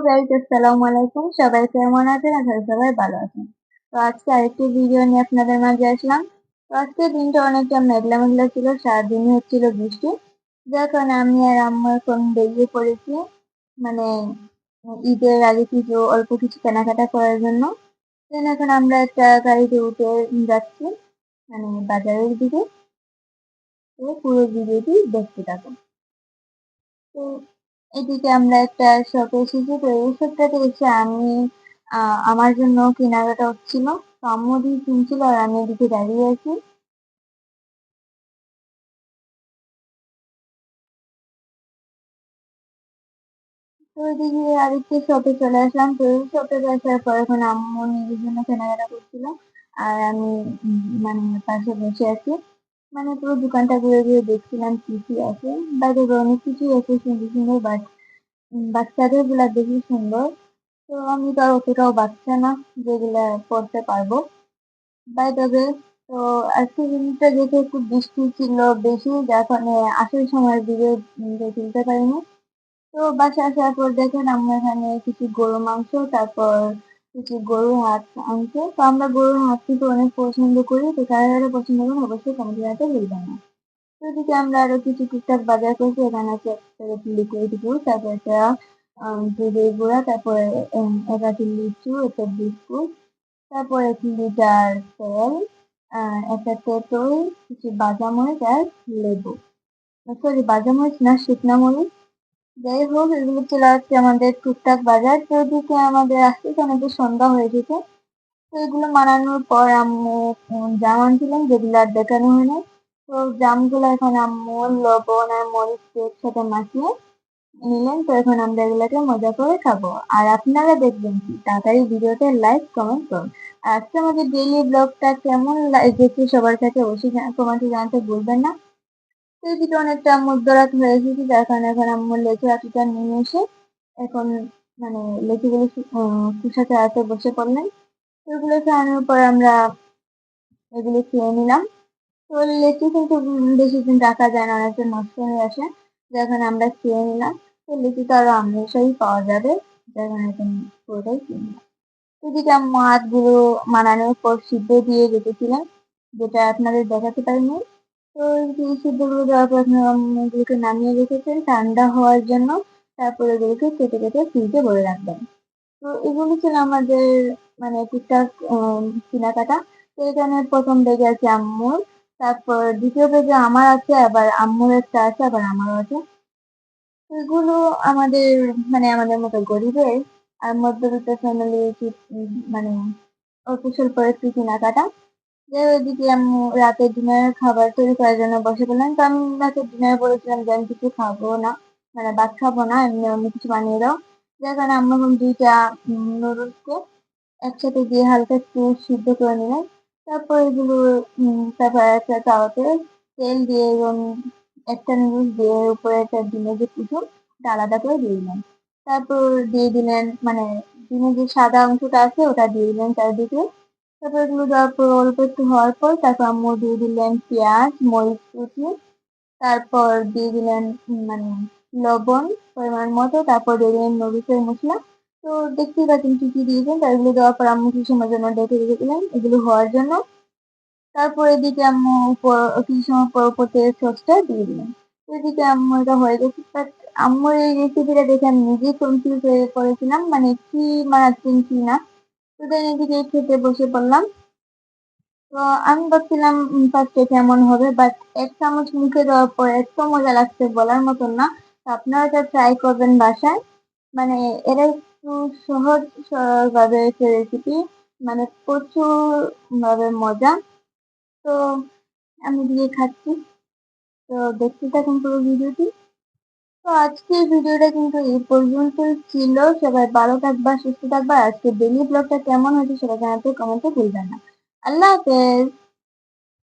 Guys, আসসালামু আলাইকুম। সবাই কেমন আছেন? আশা করি সবাই ভালো আছেন। তো আজকে আরেকটি ভিডিও নিয়ে আপনাদের মাঝে আসলাম। তো আজকের দিনটা অনেকটা মেঘলা মেঘলা ছিল, সারাদিনই হচ্ছিল বৃষ্টি। যার কারণে আমি আর আম্মু এখন বেরিয়ে পড়েছি, মানে ঈদের আগে কিছু অল্প কিছু কেনাকাটা করার জন্য। দেন এখন আমরা একটা গাড়িতে উঠে যাচ্ছি, মানে বাজারের দিকে। তো পুরো ভিডিওটি দেখতে থাকুন। তো এদিকে আমরা একটা শপে এসেছি। তো এই শপটাতে এসে আমি আমার জন্য কেনাকাটা হচ্ছিল। তো আম্মু ওদিকে কিনছিল আর আমি এদিকে দাঁড়িয়ে আছি। তো এদিকে আরেকটা শপে চলে আসলাম। তো এই শপে আসার পর এখন আম্মু নিজের জন্য কেনাকাটা করছিল আর আমি মানে পাশে বসে আছি। মানে পুরো দোকানটা ঘুরে ঘুরে দেখছিলাম কি কি আছে। বাইরে অনেক কিছুই আছে সুন্দর সুন্দর, বাট বাচ্চাদের গুলা বেশি সুন্দর। তো আমি তো আর অতটাও বাচ্চা না যেগুলা পড়তে পারবো। বাই দ্য ওয়ে, তো আজকের দিনটা যেহেতু একটু বৃষ্টি ছিল বেশি, যার কারণে আসার সময় ভিডিও তুলতে পারিনি। তো বাসায় আসার পর দেখেন আমরা এখানে কিছু গরু মাংস, তারপর কিছু গরুর হাত আনছে। তো আমরা গরুর হাত কিন্তু অনেক পছন্দ করি। তো কারা কারা পছন্দ করেন অবশ্যই কমেন্ট জানাতে ভুলবেন না। তো এদিকে আমরা আরো কিছু টুকটাক বাজার করছি। এখানে আছে লিকুইড গুড়, তারপর একটা দুধের গুঁড়া, তারপরে এক আটি লিচু, একটা বিস্কুট, তারপর 1 লিটার তেল, একটা তেঁতুল, কিছু বাদামরিচ আর লেবু। সরি, বাদামরিচ না, শুকনা মরিচ। যাই হোক, এগুলো ছিল আজকে আমাদের টুকটাক বাজার। তো ওদিকে আমাদের আস্তে আস্তে অনেকটা সন্ধ্যা হয়ে এসেছে। তো এগুলো মানানোর পর আম্মু জাম আনছিলেন, যেগুলো আর দেখানো হয় নাই। তো জামগুলো এখন আম্মু লবণ আর মরিচ দিয়ে একসাথে মাখিয়ে নিলেন। তো এখন আমরা এগুলোকে মজা করে খাবো। আর আপনারা দেখবেন কি, তাড়াতাড়ি ভিডিওতে লাইক কমেন্ট করুন। আর আজকে আমাদের ডেইলি ব্লগটা কেমন লাগছে সবার কাছে অবশ্যই কমেন্টে জানাতে ভুলবেন না। তো এদিকে অনেকটা মধ্যরাত হয়ে এসেছে, যার কারণে এখন আম্মু লেচু আটিটা নিয়ে এসে এখন মানে লেচুগুলো কুসাতে হাতে বসে পড়লেন। তো এগুলো খাওয়ানোর পর আমরা এগুলো খেয়ে নিলাম। তো লেচু কিন্তু বেশি দিন রাখা যায় না, অনেকটা নষ্ট হয়ে আসে। যখন আমরা খেয়ে নিলাম, তো লিচু তো আরো আমেশাই পাওয়া যাবে, যখন এখন পুরোটাই কিনলাম। এদিকে মাছগুলো মানানোর পর সিদ্ধ দিয়ে রেখেছিলাম, যেটা আপনাদের দেখাতে পারিনি। তো এই সিদ্ধগুলো দেওয়ার পর এখন এগুলোকে নামিয়ে রেখেছেন ঠান্ডা হওয়ার জন্য। তারপরে এগুলোকে কেটে কেটে ফ্রিজে ভরে রাখবেন। তো এগুলো ছিল আমাদের মানে টুকটাক কেনাকাটা। তো এখানে প্রথম বেগে আছে আম্মুর, তারপর দ্বিতীয় বেগে আমার আছে, আবার আম্মুর একটা আছে, আবার আমারও আছে। তো এগুলো আমাদের মানে আমাদের মতো গরিবের আর মধ্যবিত্ত ফ্যামিলি মানে অল্প স্বল্প একটু কেনাকাটা। যে ওইদিকে আম্মু রাতের ডিনারের খাবার তৈরি করার জন্য বসে পড়লেন। তো আমি রাতের ডিনারে বলেছিলাম যে আমি কিছু খাবো না, মানে ভাত খাবো না, এমনি অন্য কিছু বানিয়ে দাও। যার কারণে আম্মু এখন 2টা নুডলসকে একসাথে দিয়ে হালকা একটু সিদ্ধ করে নিলেন। তারপর এগুলো তারপর একটা তাওয়াতে তেল দিয়ে এবং একটা নুডলস দিয়ে উপরে একটা ডিমের যে কুসুম ওটা আলাদা করে দিয়ে দিলেন। তারপর দিয়ে দিলেন মানে ডিমের যে সাদা অংশটা আছে ওটা দিয়ে দিলেন চারিদিকে। তারপর এগুলো দেওয়ার পর অল্প একটু হওয়ার পর তারপর আম্মু দিয়ে দিলেন পেঁয়াজ, মরিচ কুচি, তারপর দিয়ে দিলেন মানে লবণ পরিমাণ মতো, তারপর দিয়ে দিলেন মরিচের মশলা। তো দেখতেই পাচ্ছেন কি কি দিয়েছেন। তার এগুলো দেওয়ার পর আম্মু কিছু সময়ের জন্য ডেকে রেখে দিলেন এগুলো হওয়ার জন্য। তারপর এদিকে আম্মু উপর কিছু সময় পর উপর থেকে সসটা দিয়ে দিলেন। তো এদিকে আম্মু এটা হয়ে গেছে, বাট আম্মুর এই রেসিপিটা দেখে আমি নিজেই কনফিউজ হয়ে পড়েছিলাম, মানে কি বানাচ্ছেন কি না। তো দেন এদিকে খেতে বসে পড়লাম। তো আমি ভাবছিলাম ফার্স্টে কেমন হবে, বাট 1 চামচ মুখে দেওয়ার পর এত মজা লাগছে বলার মতন না। তো আপনারা এটা ট্রাই করবেন বাসায়। মানে এটা একটু সহজ ভাবে একটা রেসিপি, মানে প্রচুর ভাবে মজা। তো আমি দিয়ে খাচ্ছি। তো দেখতে থাকুন পুরো ভিডিওটি। তো আজকের ভিডিওটা কিন্তু এই পর্যন্তই ছিল। সবাই ভালো থাকবা, সুস্থ থাকবা। আজকে ডেইলি ব্লগটা কেমন হয়েছে সেটা জানাতে কমেন্টে ভুলবেন না। আল্লাহ হাফেজ।